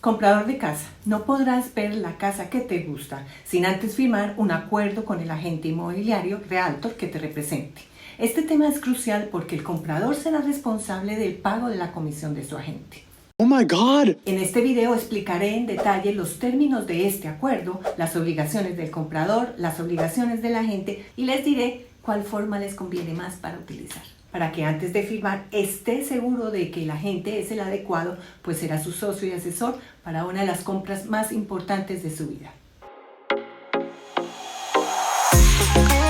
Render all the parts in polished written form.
Comprador de casa, no podrás ver la casa que te gusta sin antes firmar un acuerdo con el agente inmobiliario Realtor que te represente. Este tema es crucial porque el comprador será responsable del pago de la comisión de su agente. Oh my God! En este video explicaré en detalle los términos de este acuerdo, las obligaciones del comprador, las obligaciones del agente y les diré cuál forma les conviene más para utilizar, para que antes de firmar esté seguro de que el agente es el adecuado, pues será su socio y asesor para una de las compras más importantes de su vida.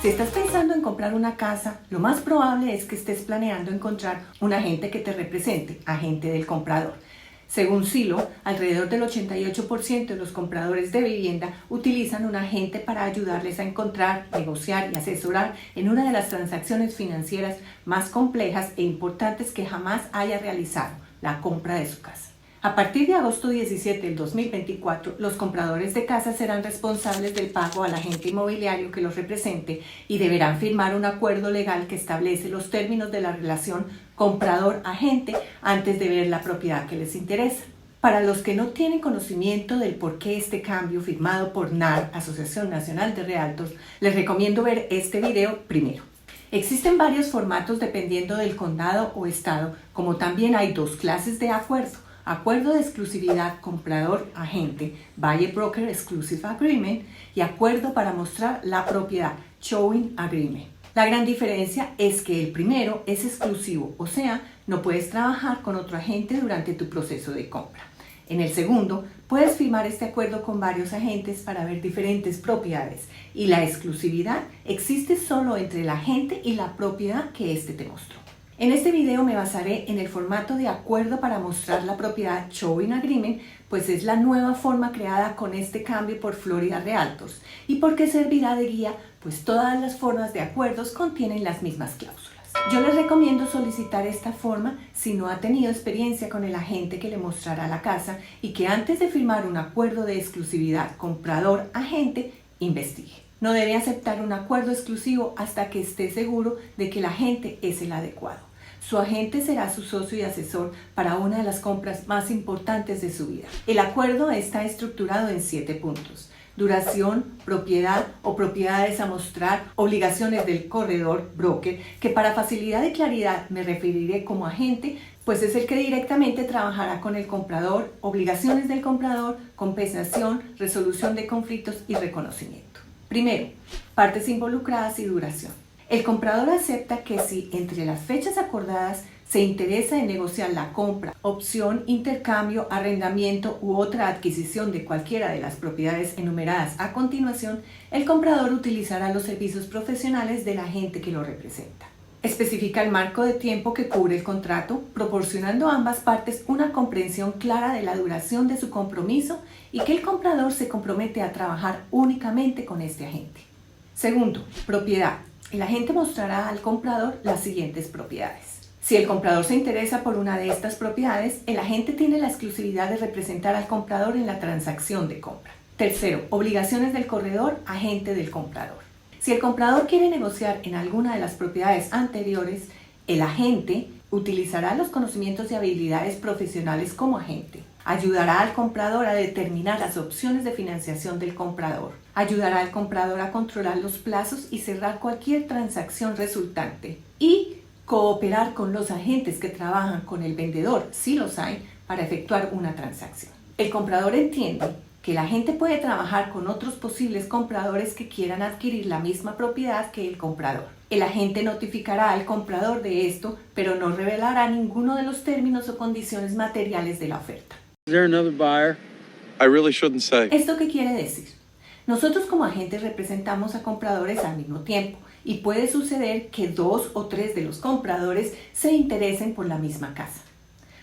Si estás pensando en comprar una casa, lo más probable es que estés planeando encontrar un agente que te represente, agente del comprador. Según Zillow, alrededor del 88% de los compradores de vivienda utilizan un agente para ayudarles a encontrar, negociar y asesorar en una de las transacciones financieras más complejas e importantes que jamás haya realizado, la compra de su casa. A partir de agosto 17 del 2024, los compradores de casa serán responsables del pago al agente inmobiliario que los represente y deberán firmar un acuerdo legal que establece los términos de la relación comprador-agente antes de ver la propiedad que les interesa. Para los que no tienen conocimiento del por qué este cambio firmado por NAR, Asociación Nacional de Realtors, les recomiendo ver este video primero. Existen varios formatos dependiendo del condado o estado, como también hay dos clases de acuerdo. Acuerdo de exclusividad comprador-agente, Buyer Broker Exclusive Agreement, y acuerdo para mostrar la propiedad, Showing Agreement. La gran diferencia es que el primero es exclusivo, o sea, no puedes trabajar con otro agente durante tu proceso de compra. En el segundo, puedes firmar este acuerdo con varios agentes para ver diferentes propiedades, y la exclusividad existe solo entre el agente y la propiedad que éste te mostró. En este video me basaré en el formato de acuerdo para mostrar la propiedad Showing Agreement, pues es la nueva forma creada con este cambio por Florida Realtors y porque servirá de guía, pues todas las formas de acuerdos contienen las mismas cláusulas. Yo les recomiendo solicitar esta forma si no ha tenido experiencia con el agente que le mostrará la casa y que antes de firmar un acuerdo de exclusividad comprador-agente, investigue. No debe aceptar un acuerdo exclusivo hasta que esté seguro de que el agente es el adecuado. Su agente será su socio y asesor para una de las compras más importantes de su vida. El acuerdo está estructurado en 7 puntos. Duración, propiedad o propiedades a mostrar, obligaciones del corredor, broker, que para facilidad y claridad me referiré como agente, pues es el que directamente trabajará con el comprador, obligaciones del comprador, compensación, resolución de conflictos y reconocimiento. Primero, partes involucradas y duración. El comprador acepta que si entre las fechas acordadas se interesa en negociar la compra, opción, intercambio, arrendamiento u otra adquisición de cualquiera de las propiedades enumeradas a continuación, el comprador utilizará los servicios profesionales del agente que lo representa. Especifica el marco de tiempo que cubre el contrato, proporcionando a ambas partes una comprensión clara de la duración de su compromiso y que el comprador se compromete a trabajar únicamente con este agente. Segundo, propiedad. El agente mostrará al comprador las siguientes propiedades. Si el comprador se interesa por una de estas propiedades, el agente tiene la exclusividad de representar al comprador en la transacción de compra. Tercero, obligaciones del corredor, agente del comprador. Si el comprador quiere negociar en alguna de las propiedades anteriores, el agente utilizará los conocimientos y habilidades profesionales como agente. Ayudará al comprador a determinar las opciones de financiación del comprador. Ayudará al comprador a controlar los plazos y cerrar cualquier transacción resultante. Y cooperar con los agentes que trabajan con el vendedor, si los hay, para efectuar una transacción. El comprador entiende que el agente puede trabajar con otros posibles compradores que quieran adquirir la misma propiedad que el comprador. El agente notificará al comprador de esto, pero no revelará ninguno de los términos o condiciones materiales de la oferta. Is there another buyer? I really shouldn't say. ¿Esto qué quiere decir? Nosotros como agentes representamos a compradores al mismo tiempo y puede suceder que 2 o 3 de los compradores se interesen por la misma casa.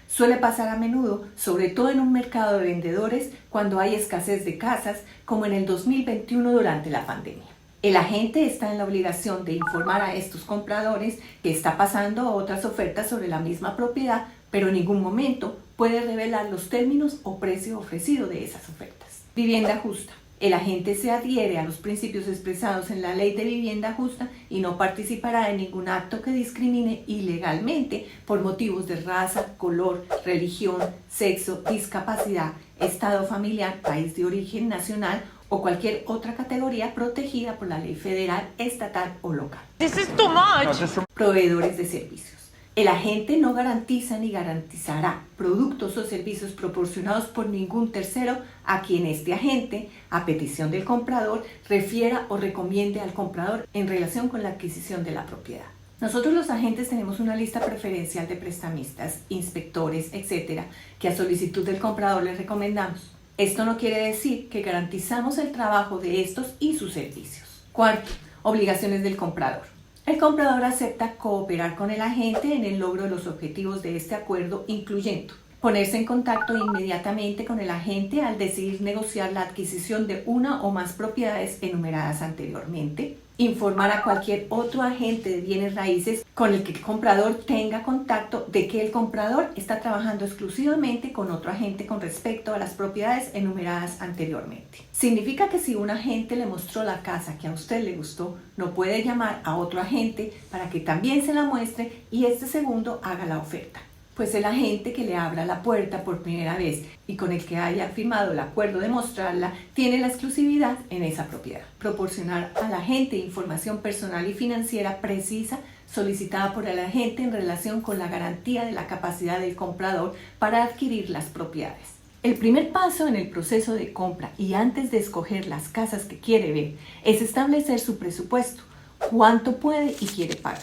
Suele pasar a menudo, sobre todo en un mercado de vendedores, cuando hay escasez de casas, como en el 2021 durante la pandemia. El agente está en la obligación de informar a estos compradores que está pasando a otras ofertas sobre la misma propiedad, pero en ningún momento puede revelar los términos o precio ofrecido de esas ofertas. Vivienda justa. El agente se adhiere a los principios expresados en la Ley de Vivienda Justa y no participará en ningún acto que discrimine ilegalmente por motivos de raza, color, religión, sexo, discapacidad, estado familiar, país de origen nacional o cualquier otra categoría protegida por la ley federal, estatal o local. This is too much. Proveedores de servicios. El agente no garantiza ni garantizará productos o servicios proporcionados por ningún tercero a quien este agente, a petición del comprador, refiera o recomiende al comprador en relación con la adquisición de la propiedad. Nosotros los agentes tenemos una lista preferencial de prestamistas, inspectores, etcétera, que a solicitud del comprador les recomendamos. Esto no quiere decir que garantizamos el trabajo de estos y sus servicios. Cuarto, obligaciones del comprador. El comprador acepta cooperar con el agente en el logro de los objetivos de este acuerdo, incluyendo ponerse en contacto inmediatamente con el agente al decidir negociar la adquisición de una o más propiedades enumeradas anteriormente, informar a cualquier otro agente de bienes raíces con el que el comprador tenga contacto de que el comprador está trabajando exclusivamente con otro agente con respecto a las propiedades enumeradas anteriormente. Significa que si un agente le mostró la casa que a usted le gustó, no puede llamar a otro agente para que también se la muestre y este segundo haga la oferta. Pues el agente que le abra la puerta por primera vez y con el que haya firmado el acuerdo de mostrarla, tiene la exclusividad en esa propiedad. Proporcionar al agente información personal y financiera precisa solicitada por el agente en relación con la garantía de la capacidad del comprador para adquirir las propiedades. El primer paso en el proceso de compra y antes de escoger las casas que quiere ver es establecer su presupuesto, cuánto puede y quiere pagar.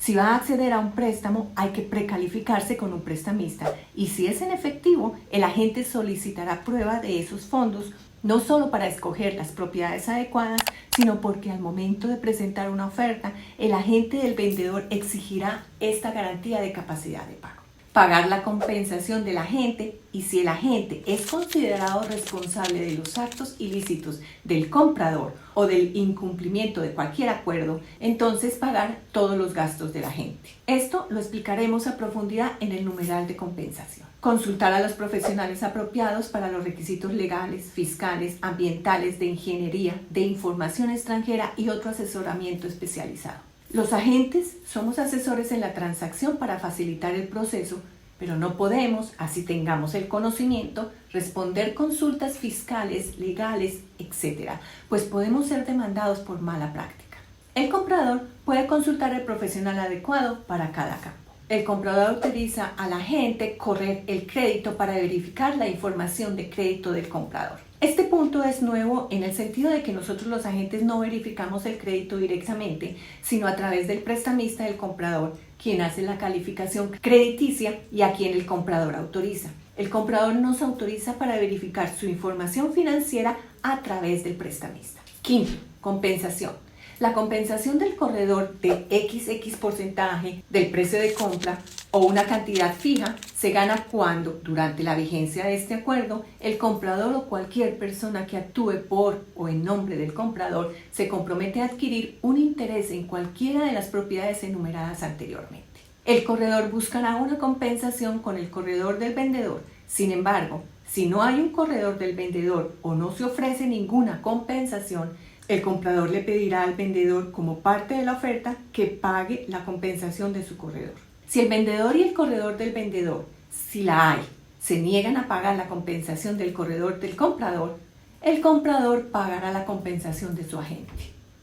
Si va a acceder a un préstamo, hay que precalificarse con un prestamista y si es en efectivo, el agente solicitará prueba de esos fondos, no solo para escoger las propiedades adecuadas, sino porque al momento de presentar una oferta, el agente del vendedor exigirá esta garantía de capacidad de pago. Pagar la compensación del agente y si el agente es considerado responsable de los actos ilícitos del comprador o del incumplimiento de cualquier acuerdo, entonces pagar todos los gastos del agente. Esto lo explicaremos a profundidad en el numeral de compensación. Consultar a los profesionales apropiados para los requisitos legales, fiscales, ambientales, de ingeniería, de información extranjera y otro asesoramiento especializado. Los agentes somos asesores en la transacción para facilitar el proceso, pero no podemos, así tengamos el conocimiento, responder consultas fiscales, legales, etc., pues podemos ser demandados por mala práctica. El comprador puede consultar al profesional adecuado para cada campo. El comprador autoriza al agente correr el crédito para verificar la información de crédito del comprador. Este punto es nuevo en el sentido de que nosotros los agentes no verificamos el crédito directamente, sino a través del prestamista del comprador, quien hace la calificación crediticia y a quien el comprador autoriza. El comprador nos autoriza para verificar su información financiera a través del prestamista. Quinto, compensación. La compensación del corredor de XX porcentaje del precio de compra o una cantidad fija se gana cuando, durante la vigencia de este acuerdo, el comprador o cualquier persona que actúe por o en nombre del comprador se compromete a adquirir un interés en cualquiera de las propiedades enumeradas anteriormente. El corredor buscará una compensación con el corredor del vendedor. Sin embargo, si no hay un corredor del vendedor o no se ofrece ninguna compensación, el comprador le pedirá al vendedor como parte de la oferta que pague la compensación de su corredor. Si el vendedor y el corredor del vendedor, si la hay, se niegan a pagar la compensación del corredor del comprador, el comprador pagará la compensación de su agente.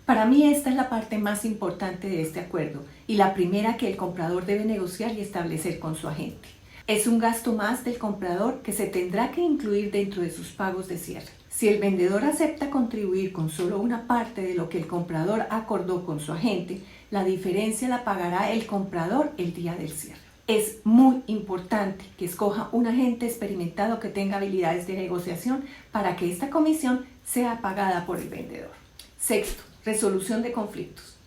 Para mí esta es la parte más importante de este acuerdo y la primera que el comprador debe negociar y establecer con su agente. Es un gasto más del comprador que se tendrá que incluir dentro de sus pagos de cierre. Si el vendedor acepta contribuir con solo una parte de lo que el comprador acordó con su agente, la diferencia la pagará el comprador el día del cierre. Es muy importante que escoja un agente experimentado que tenga habilidades de negociación para que esta comisión sea pagada por el vendedor. Sexto, resolución de conflictos.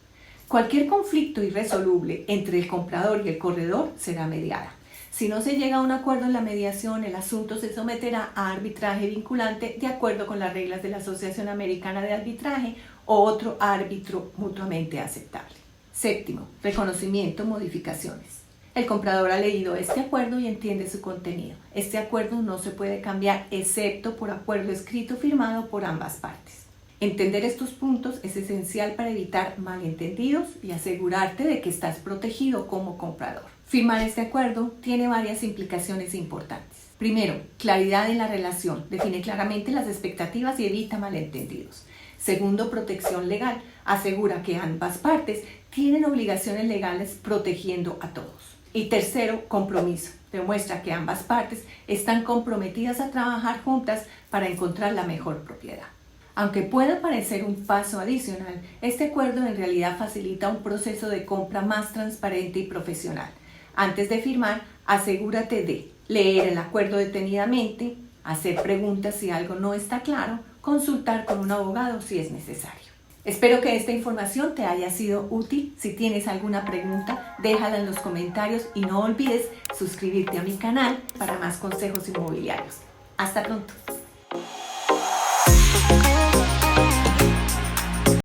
Cualquier conflicto irresoluble entre el comprador y el corredor será mediada. Si no se llega a un acuerdo en la mediación, el asunto se someterá a arbitraje vinculante de acuerdo con las reglas de la Asociación Americana de Arbitraje o otro árbitro mutuamente aceptable. Séptimo, reconocimiento, modificaciones. El comprador ha leído este acuerdo y entiende su contenido. Este acuerdo no se puede cambiar excepto por acuerdo escrito firmado por ambas partes. Entender estos puntos es esencial para evitar malentendidos y asegurarte de que estás protegido como comprador. Firmar este acuerdo tiene varias implicaciones importantes. Primero, claridad en la relación. Define claramente las expectativas y evita malentendidos. Segundo, protección legal. Asegura que ambas partes tienen obligaciones legales protegiendo a todos. Y tercero, compromiso. Demuestra que ambas partes están comprometidas a trabajar juntas para encontrar la mejor propiedad. Aunque pueda parecer un paso adicional, este acuerdo en realidad facilita un proceso de compra más transparente y profesional. Antes de firmar, asegúrate de leer el acuerdo detenidamente, hacer preguntas si algo no está claro, consultar con un abogado si es necesario. Espero que esta información te haya sido útil. Si tienes alguna pregunta, déjala en los comentarios y no olvides suscribirte a mi canal para más consejos inmobiliarios. Hasta pronto.